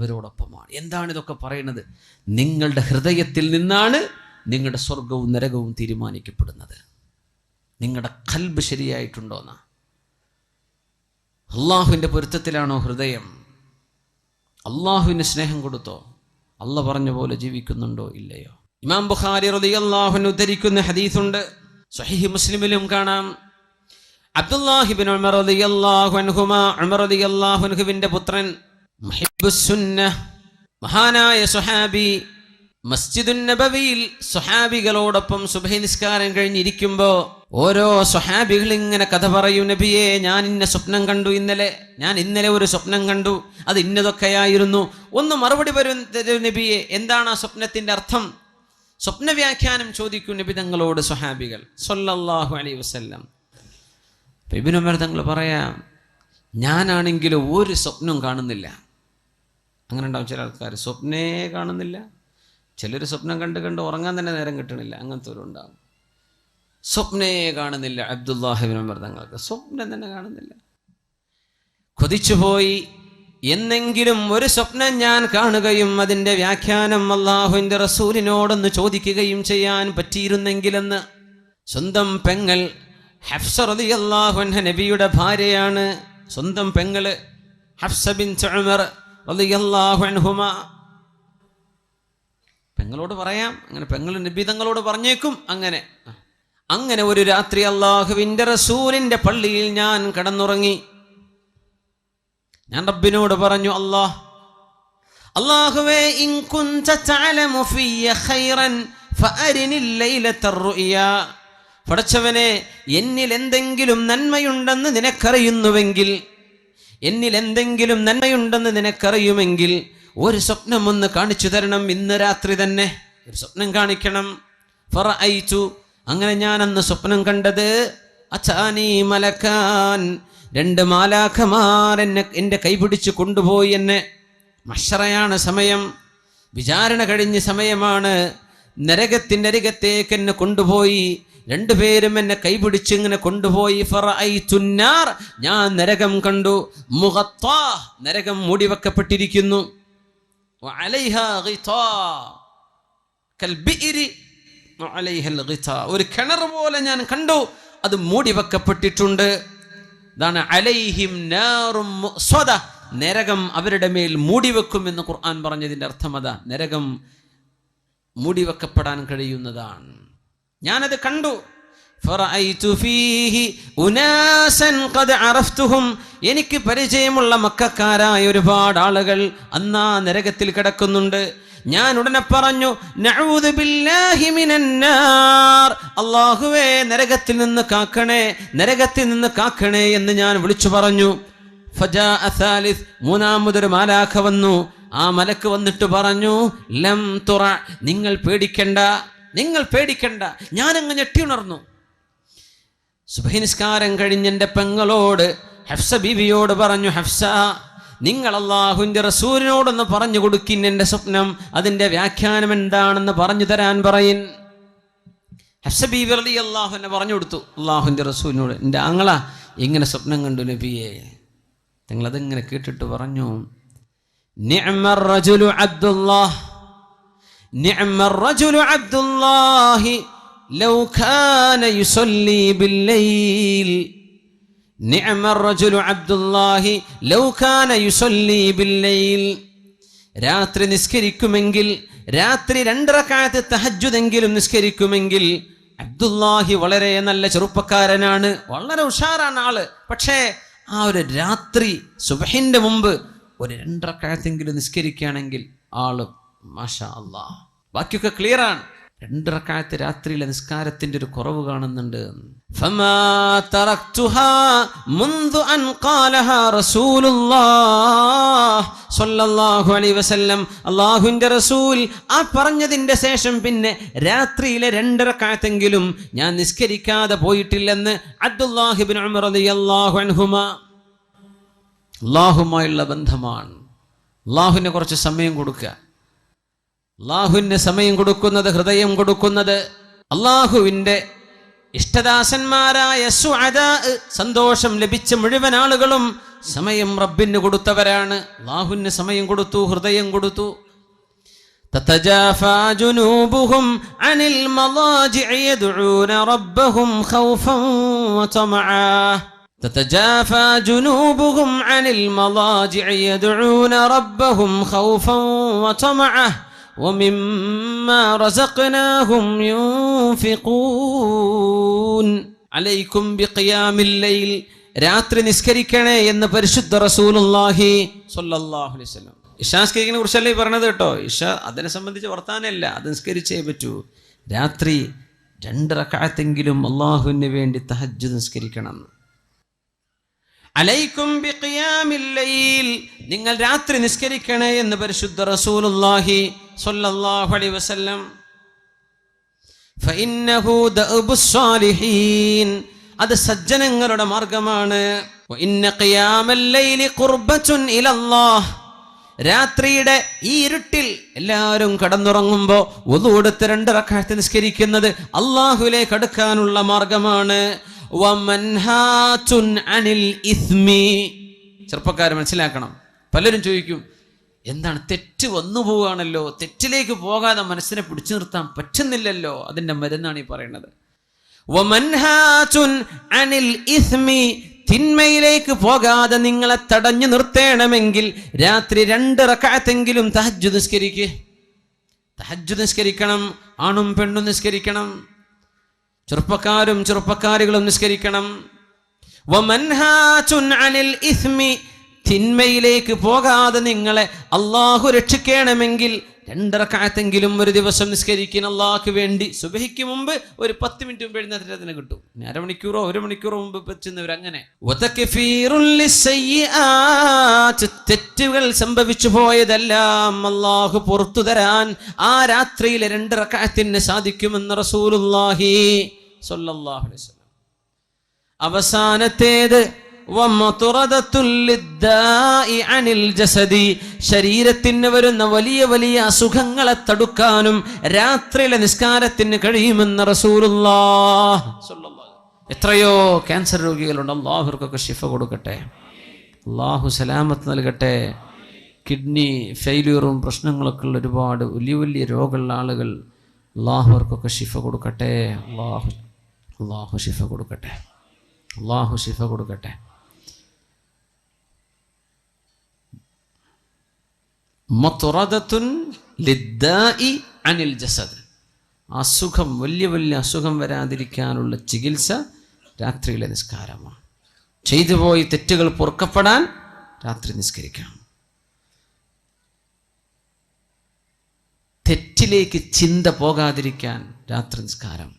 അവരോടൊപ്പമാണ്. എന്താണ് ഇതൊക്കെ പറയുന്നത്? നിങ്ങളുടെ ഹൃദയത്തിൽ നിന്നാണ് നിങ്ങളുടെ സ്വർഗവും നരകവും തീരുമാനിക്കപ്പെടുന്നത്. നിങ്ങളുടെ ഖൽബ് ശരിയായിട്ടുണ്ടോന്നാ. അള്ളാഹുവിൻ്റെ പൊരുത്തത്തിലാണോ ഹൃദയം? അള്ളാഹുവിന് സ്നേഹം കൊടുത്തോ? അള്ള പറഞ്ഞ പോലെ ജീവിക്കുന്നുണ്ടോ ഇല്ലയോ? ഇമാം ബുഖാരി റളിയല്ലാഹു അൻഹു ഉദ്ധരിക്കുന്ന ഹദീസുണ്ട്, സ്വഹീഹ് മുസ്ലിമിലും കാണാം. അബ്ദുല്ലാഹി ഇബ്നു ഉമർ റളിയല്ലാഹു അൻഹുമാ, ഉമർ റളിയല്ലാഹു അൻഹുവിന്റെ പുത്രൻ, മുഹിബ്ബുസ് സുന്നഹ്, മഹാനായ സ്വഹാബി, മസ്ജിദുൻ നബവിയിൽ സ്വഹാബികളോടൊപ്പം സുബ്ഹി നിസ്കാരം കഴിഞ്ഞിരിക്കുമ്പോൾ ഓരോ സ്വഹാബികൾ ഇങ്ങനെ കഥ പറയും, നബിയെ ഞാൻ ഇന്ന സ്വപ്നം കണ്ടു, ഞാൻ ഇന്നലെ ഒരു സ്വപ്നം കണ്ടു, അത് ഇന്നതൊക്കെയായിരുന്നു. ഒന്ന് മറുപടി വരും നബിയെ, എന്താണ് ആ സ്വപ്നത്തിന്റെ അർത്ഥം? സ്വപ്ന വ്യാഖ്യാനം ചോദിക്കും നബി തങ്ങളോട് സ്വഹാബികൾ സ്വല്ലല്ലാഹു അലൈഹി വസല്ലം. ഇബ്നു ഉമർ തങ്ങൾ പറയാം, ഞാനാണെങ്കിലും ഒരു സ്വപ്നം കാണുന്നില്ല. അങ്ങനെ ഉണ്ടാവും ചില ആൾക്കാർ, സ്വപ്നേ കാണുന്നില്ല. ചിലർ സ്വപ്നം കണ്ട് ഉറങ്ങാൻ തന്നെ നേരം കിട്ടണില്ല, അങ്ങനത്തെ ഒരു ഉണ്ടാവും. സ്വപ്നേ കാണുന്നില്ല. അബ്ദുല്ലാഹി ഇബ്നു ഉമർ തങ്ങൾക്ക് സ്വപ്നം തന്നെ കാണുന്നില്ല. കൊതിച്ചുപോയി, എന്നെങ്കിലും ഒരു സ്വപ്നം ഞാൻ കാണുകയും അതിൻ്റെ വ്യാഖ്യാനം അള്ളാഹുവിൻ്റെ റസൂലിനോടൊന്ന് ചോദിക്കുകയും ചെയ്യാൻ പറ്റിയിരുന്നെങ്കിലെന്ന്. സ്വന്തം പെങ്ങൾ ഹഫ്സ റളിയല്ലാഹു അൻഹ നബിയുടെ ഭാര്യയാണ്. സ്വന്തം പെങ്ങള് ഹഫ്സ ബിൻത് ഉമർ റളിയല്ലാഹു അൻഹുമാ. പെങ്ങളോട് പറയാം, അങ്ങനെ പെങ്ങൾ നബി തങ്ങളോട് പറഞ്ഞേക്കും. അങ്ങനെ ഒരു രാത്രി അള്ളാഹുവിൻ്റെ റസൂലിൻ്റെ പള്ളിയിൽ ഞാൻ കിടന്നുറങ്ങി. ഞാൻ റബ്ബിനോട് പറഞ്ഞു, അല്ലാഹുവേ, ഇൻ കുൻത തഅലമു ഫിയ ഖൈറൻ ഫഅരിനിൽ ലൈലത്തർ റുയാ. പടച്ചവനെ, എന്നിൽ എന്തെങ്കിലും നന്മയുണ്ടെന്ന് നിനക്കറിയുമെങ്കിൽ ഒരു സ്വപ്നം ഒന്ന് കാണിച്ചു തരണം. ഇന്ന് രാത്രി തന്നെ ഒരു സ്വപ്നം കാണിക്കണം. ഫറഅയ്തു, അങ്ങനെ ഞാൻ അന്ന് സ്വപ്നം കണ്ടത്, അതാനി മലക്കാൻ, 2 മാലാഖമാർ എൻ്റെ കൈപിടിച്ച് കൊണ്ടുപോയി എന്നെ. മഹ്ശറയാണ് സമയം, വിചാരണ കഴിഞ്ഞ സമയമാണ്. നരകത്തിൻ്റെ അരികത്തേക്ക് എന്നെ കൊണ്ടുപോയി. 2 പേരും എന്നെ കൈപിടിച്ച് ഇങ്ങനെ കൊണ്ടുപോയി. ഫറഅയ്തുന്നാർ, ഞാൻ നരകം കണ്ടു. മുഗത്താ, നരകം മൂടിവെക്കപ്പെട്ടിരിക്കുന്നു. വഅലൈഹാ ഗിതാ കൽബിഇരി വഅലൈഹൽ ഗിതാ, ഒരു കിണർ പോലെ ഞാൻ കണ്ടു, അത് മൂടിവെക്കപ്പെട്ടിട്ടുണ്ട്. ഇതാണ് അലൈഹിം നാറും മുഅ്സദ, നരകം അവരുടെ മേൽ മൂടിവെക്കും എന്ന് ഖുർആൻ പറഞ്ഞതിൻ്റെ അർത്ഥം അതാ. നരകം മൂടിവെക്കപ്പെടാൻ കഴിയുന്നതാണ്. ഞാനത് കണ്ടു. ഫറഅയ്തു ഫീഹി ഉനാസൻ ഖദ് അറഫ്തുഹും, എനിക്ക് പരിചയമുള്ള മക്കക്കാരായ ഒരുപാട് ആളുകൾ അന്നാ നരകത്തിൽ കിടക്കുന്നുണ്ട്. ഞാൻ ഉടനെ പറഞ്ഞു, നഊദു ബില്ലാഹി മിനന്നാർ, അല്ലാഹുവേ നരകത്തിൽ നിന്ന് കാക്കണേ എന്ന് ഞാൻ വിളിച്ചു പറഞ്ഞു. ഫജാഅ സാലിസ്, മൂന്നാമതൊരു മാലാഖ വന്നു. ആ മലക്ക് വന്നിട്ട് പറഞ്ഞു, ലം തുറ, നിങ്ങൾ പേടിക്കണ്ട. ഞാനങ്ങ് ഞെട്ടിയുണർന്നു. സുബ്ഹി നിസ്കാരം കഴിഞ്ഞ് എൻ്റെ പെങ്ങളോട് ഹഫ്സ ബീവിയോട് പറഞ്ഞു, ഹഫ്സ, നിങ്ങൾ അല്ലാഹുവിൻ്റെ റസൂലിനോടൊന്ന് പറഞ്ഞു കൊടുക്കിൻ എൻ്റെ സ്വപ്നം, അതിൻ്റെ വ്യാഖ്യാനം എന്താണെന്ന് പറഞ്ഞു തരാൻ പറയിൻ. ഹഫ്സ ബീവി റളിയല്ലാഹു അൻഹ പറഞ്ഞു കൊടുത്തു അല്ലാഹുവിൻ്റെ റസൂലിനോട്, എൻ്റെ ആങ്ങള ഇങ്ങനെ സ്വപ്നം കണ്ടു നബിയെ. നിങ്ങളതിങ്ങനെ കേട്ടിട്ട് പറഞ്ഞു, നിഅ്മർ റജുലു അബ്ദുല്ലാഹി ലൗ കാന യുസല്ലി ബില്ലൈൽ. നിഅ്മർ റജുലു അബ്ദുല്ലാഹി ലൗ കാന യുസല്ലി ബില്ലൈൽ. രാത്രി നിസ്കരിക്കുമെങ്കിൽ, രാത്രി 2 റക്അത്ത് തഹജ്ജുദെങ്കിലും നിസ്കരിക്കുമെങ്കിൽ അബ്ദുല്ലാഹി വളരെ നല്ല ചെറുപ്പക്കാരനാണ്, വളരെ ഉഷാറാണ് ആള്. പക്ഷേ ആ ഒരു രാത്രി സുബ്ഹിന്റെ മുമ്പ് ഒരു 2 റക്അത്തെങ്കിലും നിസ്കരിക്കുകയാണെങ്കിൽ ആള് മാഷാ അല്ലാഹ്. ബാക്കിയൊക്കെ ക്ലിയറാണ്. 2 റക്അത്ത് രാത്രിയിലെ നിസ്കാരത്തിന്റെ ഒരു കുറവ് കാണുന്നുണ്ട്. ഫമാ തറക്തുഹാ മുൻദു അൻ ഖാലഹാ റസൂലുള്ളാഹ് സ്വല്ലല്ലാഹു അലൈഹി വസല്ലം. അല്ലാഹുവിന്റെ റസൂൽ ആ പറഞ്ഞതിന്റെ ശേഷം പിന്നെ രാത്രിയിലെ 2 റക്അത്തെങ്കിലും ഞാൻ നിസ്കരിക്കാതെ പോയിട്ടില്ലെന്ന് അബ്ദുല്ലാഹി ഇബ്നു ഉമർ റളിയല്ലാഹു അൻഹുമാ. അല്ലാഹുമായുള്ള ബന്ധമാണ്. അല്ലാഹുവിനെ കുറച്ച് സമയം കൊടുക്കുക. അല്ലാഹുവിന് സമയം കൊടുക്കുന്നത്, ഹൃദയം കൊടുക്കുന്നത്, അല്ലാഹുവിൻ്റെ ഇഷ്ടദാസന്മാരായ സുഅദാ, സന്തോഷം ലഭിച്ച മുഴുവൻ ആളുകളും സമയം റബ്ബിന് കൊടുത്തവരാണ്. അല്ലാഹുവിന് സമയം കൊടുത്തു, ഹൃദയം കൊടുത്തു. تتجافى جنوبهم عن المضاجع يدعون ربهم خوفا وطمعا تتجافى جنوبهم عن المضاجع يدعون ربهم خوفا وطمعا ومما رزقناهم ينفقون عليكم بقيام الليل രാത്രി നിസ്കരിക്കണേ എന്ന് പരിശുദ്ധ റസൂലുള്ളാഹി സ്വല്ലല്ലാഹു അലൈഹി വസല്ലം. ഇശാ നിസ്കരിക്കുന്നതിനെ കുറിച്ചല്ലേ പറഞ്ഞത് കേട്ടോ. ഇശ അതിനെ സംബന്ധിച്ച് വർത്താനല്ല, അത് നിസ്കരിച്ചേ പറ്റൂ. രാത്രി 2 റക്അത്തെങ്കിലും അള്ളാഹുവിന് വേണ്ടി തഹജ്ജുദ് നിസ്കരിക്കണം. അലൈക്കും ബിഖിയാമിൽ ലൈൽ, നിങ്ങൾ രാത്രി നിസ്കരിക്കണേ എന്ന് പരിശുദ്ധ റസൂലുള്ളാഹി സ്വല്ലല്ലാഹു അലൈഹി വസല്ലം. ഫഇന്നഹു ദഅബുസ് സാലിഹീൻ, അത് സജ്ജനങ്ങളുടെ മാർഗമാണ്. വഇന്ന ഖിയാമൽ ലൈലി ഖുർബത്തുൻ ഇലല്ലാഹ്, രാത്രിയുടെ ഈ ഇരുട്ടിൽ എല്ലാവരും കടന്നുറങ്ങുമ്പോൾ വുളു എടുത്ത് 2 റക്അത്ത് നിസ്കരിക്കുന്നത് അല്ലാഹുവിലേക്ക് അടുക്കാനുള്ള മാർഗമാണ്. വമൻഹാതുൻ അനിൽ ഇസ്മി, ചെറുപ്പക്കാർ മനസ്സിലാക്കണം. പലരും ചോദിക്കും, എന്താണ് തെറ്റ് വന്നു പോവുകയാണല്ലോ, തെറ്റിലേക്ക് പോകാതെ മനസ്സിനെ പിടിച്ചു നിർത്താൻ പറ്റുന്നില്ലല്ലോ, അതിൻ്റെ മരുന്നാണ് ഈ പറയുന്നത്. വമൻഹാതുൻ അനിൽ ഇസ്മി, തിന്മയിലേക്ക് പോകാതെ നിങ്ങളെ തടഞ്ഞു നിർത്തേണമെങ്കിൽ രാത്രി 2 റക്അത്തെങ്കിലും തഹജ്ജുദ് നിസ്കരിക്കുക. തഹജ്ജുദ് നിസ്കരിക്കണം, ആണും പെണ്ണും നിസ്കരിക്കണം, ചെറുപ്പക്കാരും ചെറുപ്പക്കാരികളും നിസ്കരിക്കണം. വമൻഹാതുൻ അനിൽ ഇസ്മി, തിന്മയിലേക്ക് പോകാതെ നിങ്ങളെ അല്ലാഹു രക്ഷിക്കണമെങ്കിൽ 2 റക്അത്തെങ്കിലും ഒരു ദിവസം നിസ്കരിക്കുന്ന അല്ലാഹുവിന് വേണ്ടി. സുബഹിക്ക് മുമ്പ് ഒരു 10 മിനിറ്റ് മുമ്പ് എഴുന്നേറ്റിട്ട് അതിന് കിട്ടും. അരമണിക്കൂറോ 1 മണിക്കൂറോ മുമ്പ് വെച്ചുന്നവർ അങ്ങനെ. തെറ്റുകൾ സംഭവിച്ചു പോയതെല്ലാം അല്ലാഹു പുറത്തു തരാൻ ആ രാത്രിയിലെ 2 റക്അത്തിന് സാധിക്കുമെന്ന് റസൂലുള്ളാഹി സ്വല്ലല്ലാഹു അലൈഹി വസല്ലം. അവസാനത്തേത് ശരീരത്തിന് വരുന്ന വലിയ വലിയ അസുഖങ്ങളെ തടുക്കാനും രാത്രിയിലെ നിസ്കാരത്തിന് കഴിയുമെന്ന് റസൂലുള്ളാഹി സ്വല്ലല്ലാഹു. എത്രയോ ക്യാൻസർ രോഗികളുണ്ട്, അല്ലാഹുവർക്കൊക്കെ ശിഫ കൊടുക്കട്ടെ, അല്ലാഹു സലാമത്ത് നൽകട്ടെ. കിഡ്നി ഫെയിലിയറും പ്രശ്നങ്ങളൊക്കെ ഉള്ള ഒരുപാട് വലിയ വലിയ രോഗമുള്ള ആളുകൾ, അല്ലാഹുവർക്കൊക്കെ ശിഫ കൊടുക്കട്ടെ. അല്ലാഹു ശിഫ കൊടുക്കട്ടെ, അല്ലാഹു ശിഫ കൊടുക്കട്ടെ. മത്റദത്തുൻ ലിദ്ദാഇ അനിൽ ജസദ്, അസുഖം, വലിയ വലിയ അസുഖം വരാതിരിക്കാനുള്ള ചികിത്സ രാത്രിയിലെ നിസ്കാരമാണ്. ചെയ്തു പോയി തെറ്റുകൾ പൊറുക്കപ്പെടാൻ രാത്രി നിസ്കരിക്കണം. തെറ്റിലേക്ക് ചിന്ത പോകാതിരിക്കാൻ രാത്രി നിസ്കാരം.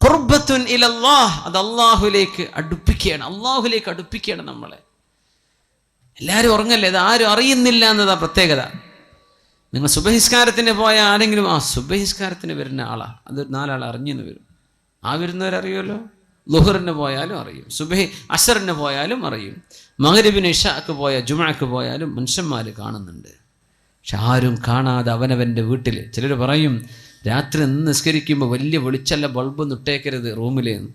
ഖുർബത്തുൻ ഇലല്ലാഹ്, അത് അല്ലാഹുവിലേക്ക് അടുപ്പിക്കുകയാണ്, അല്ലാഹുവിലേക്ക് അടുപ്പിക്കുകയാണ് നമ്മളെ. എല്ലാവരും ഉറങ്ങല്ലേ, അത് ആരും അറിയുന്നില്ല എന്നതാ പ്രത്യേകത. നിങ്ങൾ സുബഹിസ്കാരത്തിന് പോയ ആരെങ്കിലും സുബഹിസ്കാരത്തിന് വരുന്ന ആളാ, അത് 4 ആൾ അറിഞ്ഞെന്ന് വരും. ആ വരുന്നവരറിയുമല്ലോ. ളുഹറിന് പോയാലും അറിയും, സുബഹി അസറിന് പോയാലും അറിയും, മഗ്രിബിന് ഇശാക്ക് പോയ ജുമുഅക്ക് പോയാലും മനുഷ്യന്മാർ കാണുന്നുണ്ട്. പക്ഷെ ആരും കാണാതെ അവനവൻ്റെ വീട്ടിൽ. ചിലർ പറയും രാത്രി നിസ്കരിക്കുമ്പോൾ വലിയ വെളിച്ചല്ല ബൾബ് നിട്ടേക്കരുത് റൂമിലേന്ന്.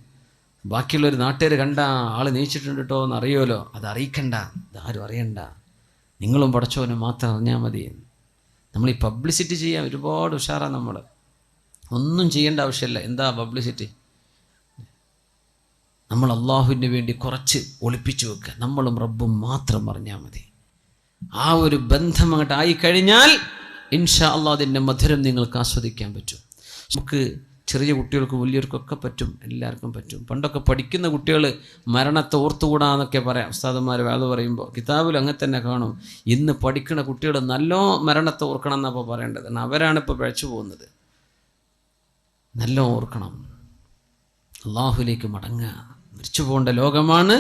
ബാക്കിയുള്ളൊരു നാട്ടുകാർ കണ്ട ആൾ നീച്ചിട്ടുണ്ട് കേട്ടോ എന്ന് അറിയുമല്ലോ, അത് അറിയിക്കണ്ട, അതാരും അറിയണ്ട, നിങ്ങളും പടച്ചവനും മാത്രം അറിഞ്ഞാൽ മതി. നമ്മൾ ഈ പബ്ലിസിറ്റി ചെയ്യാൻ ഒരുപാട് ഉഷാറാണ്. നമ്മൾ ഒന്നും ചെയ്യേണ്ട ആവശ്യമില്ല. എന്താ പബ്ലിസിറ്റി? നമ്മൾ അള്ളാഹുവിന് വേണ്ടി കുറച്ച് ഒളിപ്പിച്ചു വെക്കുക, നമ്മളും റബ്ബും മാത്രം അറിഞ്ഞാൽ മതി. ആ ഒരു ബന്ധം അങ്ങോട്ട് ആയിക്കഴിഞ്ഞാൽ ഇൻഷാ അള്ളാഹ് അതിൻ്റെ മധുരം നിങ്ങൾക്ക് ആസ്വദിക്കാൻ പറ്റും. നമുക്ക് ചെറിയ കുട്ടികൾക്കും വലിയവർക്കൊക്കെ പറ്റും, എല്ലാവർക്കും പറ്റും. പണ്ടൊക്കെ പഠിക്കുന്ന കുട്ടികൾ മരണത്തെ ഓർത്തുകൂടാന്നൊക്കെ പറയാം ഉസ്താദന്മാർ വേദ പറയുമ്പോൾ. കിതാബിൽ അങ്ങനെ തന്നെ കാണും. ഇന്ന് പഠിക്കുന്ന കുട്ടികൾ നല്ലോ മരണത്തെ ഓർക്കണം എന്നപ്പോൾ പറയേണ്ടത്. അവരാണിപ്പോൾ പിഴച്ചു പോകുന്നത്. നല്ല ഓർക്കണം, അള്ളാഹുലേക്ക് മടങ്ങുക. മരിച്ചു പോകേണ്ട ലോകമാണ്.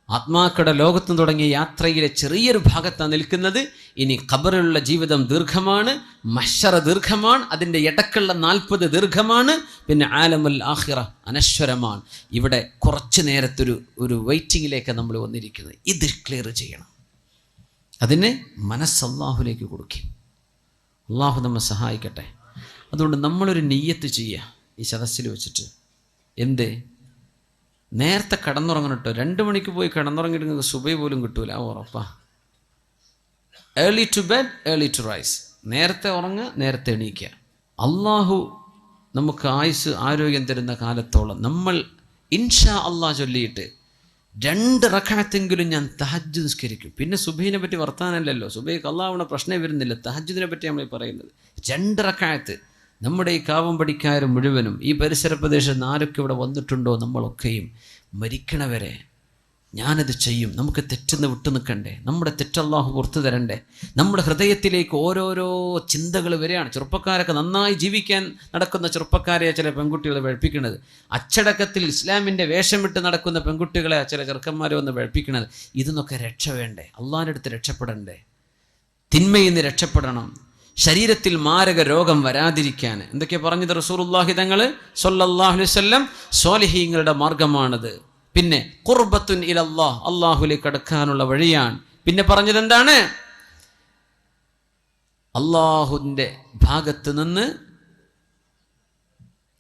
ആത്മാക്കളുടെ ലോകത്ത് തുടങ്ങിയ യാത്രയിലെ ചെറിയൊരു ഭാഗത്താണ് നിൽക്കുന്നത്. ഇനി ഖബറിലുള്ള ജീവിതം ദീർഘമാണ്, മഹ്ശറ ദീർഘമാണ്, അതിൻ്റെ ഇടക്കുള്ള 40 ദീർഘമാണ്, പിന്നെ ആലമുൽ ആഖിറ അനശ്വരമാണ്. ഇവിടെ കുറച്ച് നേരത്തൊരു വെയിറ്റിങ്ങിലേക്ക് നമ്മൾ വന്നിരിക്കുന്നത്. ഇത് ക്ലിയർ ചെയ്യണം. അതിന് മനസ്സ് അള്ളാഹുലേക്ക് കൊടുക്കും. അള്ളാഹു നമ്മെ സഹായിക്കട്ടെ. അതുകൊണ്ട് നമ്മളൊരു നിയ്യത്ത് ചെയ്യുക ഈ സദസ്സിൽ വെച്ചിട്ട്. എന്ത്? നേരത്തെ കിടന്നുറങ്ങണം കേട്ടോ. 2 മണിക്ക് പോയി കിടന്നുറങ്ങിയിട്ട് നിങ്ങൾക്ക് സുബൈ പോലും കിട്ടൂല, ഉറപ്പാ. Early to bed early to rise. നേരത്തെ ഉറങ്ങുക, നേരത്തെ എണീക്കുക. അള്ളാഹു നമുക്ക് ആയുസ് ആരോഗ്യം തരുന്ന കാലത്തോളം നമ്മൾ ഇൻഷാ അള്ളാഹ് ചൊല്ലിയിട്ട് 2 റക്അത്തെങ്കിലും ഞാൻ തഹജ്ജുദ് നിസ്കരിക്കും. പിന്നെ സുബഹിനെ പറ്റി വർത്താനല്ലല്ലോ, സുബഹിക്ക് അള്ളാഹുവിനെ പ്രശ്നം വരുന്നില്ല, തഹജ്ജുദിനെ പറ്റി നമ്മൾ പറയുന്നത്. 2 റക്അത്ത് നമ്മുടെ ഈ കാവമ്പടിക്കാർ മുഴുവനും ഈ പരിസര പ്രദേശത്ത് ആരൊക്കെ ഇവിടെ വന്നിട്ടുണ്ടോ നമ്മളൊക്കെയും മരിക്കണവരെ ഞാനത് ചെയ്യും. നമുക്ക് തെറ്റെന്ന് വിട്ടു നിൽക്കണ്ടേ? നമ്മുടെ തെറ്റല്ലാഹു പുറത്തു തരണ്ടേ? നമ്മുടെ ഹൃദയത്തിലേക്ക് ഓരോരോ ചിന്തകൾ വരികയാണ്. ചെറുപ്പക്കാരൊക്കെ നന്നായി ജീവിക്കാൻ നടക്കുന്ന ചെറുപ്പക്കാരെ ചില പെൺകുട്ടികളെ വെളുപ്പിക്കുന്നത്, അച്ചടക്കത്തിൽ ഇസ്ലാമിൻ്റെ വേഷം വിട്ട് നടക്കുന്ന പെൺകുട്ടികളെ ചില ചെറുക്കന്മാരെ വന്ന് വെളുപ്പിക്കുന്നത്. ഇതിന്നൊക്കെ രക്ഷ വേണ്ടേ? അള്ളാഹിൻ്റെ അടുത്ത് രക്ഷപ്പെടണ്ടേ? തിന്മയിൽ നിന്ന് രക്ഷപ്പെടണം. ശരീരത്തിൽ മാരക രോഗം വരാതിരിക്കാൻ എന്തൊക്കെയാ പറഞ്ഞത് റസൂലുള്ളാഹി തങ്ങൾ സ്വല്ലല്ലാഹു അലൈഹി വസല്ലം? സ്വാലിഹീങ്ങളുടെ മാർഗമാണത്. പിന്നെ ഖുർബത്തുൻ ഇലല്ലാഹ്, അള്ളാഹുലേക്ക് അടുക്കാനുള്ള വഴിയാണ്. പിന്നെ പറഞ്ഞത് എന്താണ്? അള്ളാഹുവിൻ്റെ ഭാഗത്ത് നിന്ന്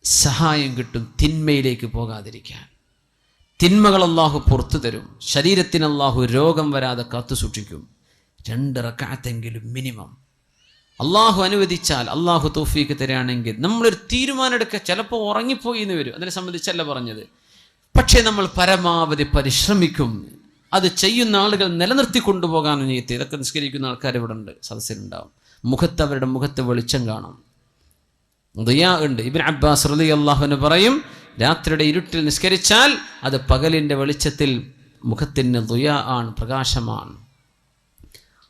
സഹായം കിട്ടും തിന്മയിലേക്ക് പോകാതിരിക്കാൻ. തിന്മകൾ അള്ളാഹു പുറത്തു തരും. ശരീരത്തിന് അള്ളാഹു രോഗം വരാതെ കാത്തു സൂക്ഷിക്കും. 2 റക്അത്തെങ്കിലും മിനിമം. അള്ളാഹു അനുവദിച്ചാൽ, അള്ളാഹു തൗഫീക്ക് തരികയാണെങ്കിൽ നമ്മളൊരു തീരുമാനം എടുക്കുക. ചിലപ്പോൾ ഉറങ്ങിപ്പോയി എന്ന് വരും, അതിനെ സംബന്ധിച്ചല്ല പറഞ്ഞത്. പക്ഷേ നമ്മൾ പരമാവധി പരിശ്രമിക്കും. അത് ചെയ്യുന്ന ആളുകൾ നിലനിർത്തി കൊണ്ടുപോകാൻ നീയത്ത്. ഇതൊക്കെ നിസ്കരിക്കുന്ന ആൾക്കാർ ഇവിടെ ഉണ്ട്, സദസ്സിലുണ്ടാവും. അവരുടെ മുഖത്ത് വെളിച്ചം കാണും, ദുആ ഉണ്ട്. ഇബ്നു അബ്ബാസ് റളിയല്ലാഹു അൻഹു പറയും, രാത്രിയുടെ ഇരുട്ടിൽ നിസ്കരിച്ചാൽ അത് പകലിൻ്റെ വെളിച്ചത്തിൽ മുഖത്തിന് ദുആ ആണ്, പ്രകാശമാണ്.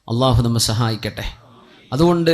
അള്ളാഹു നമ്മെ സഹായിക്കട്ടെ. അതുകൊണ്ട്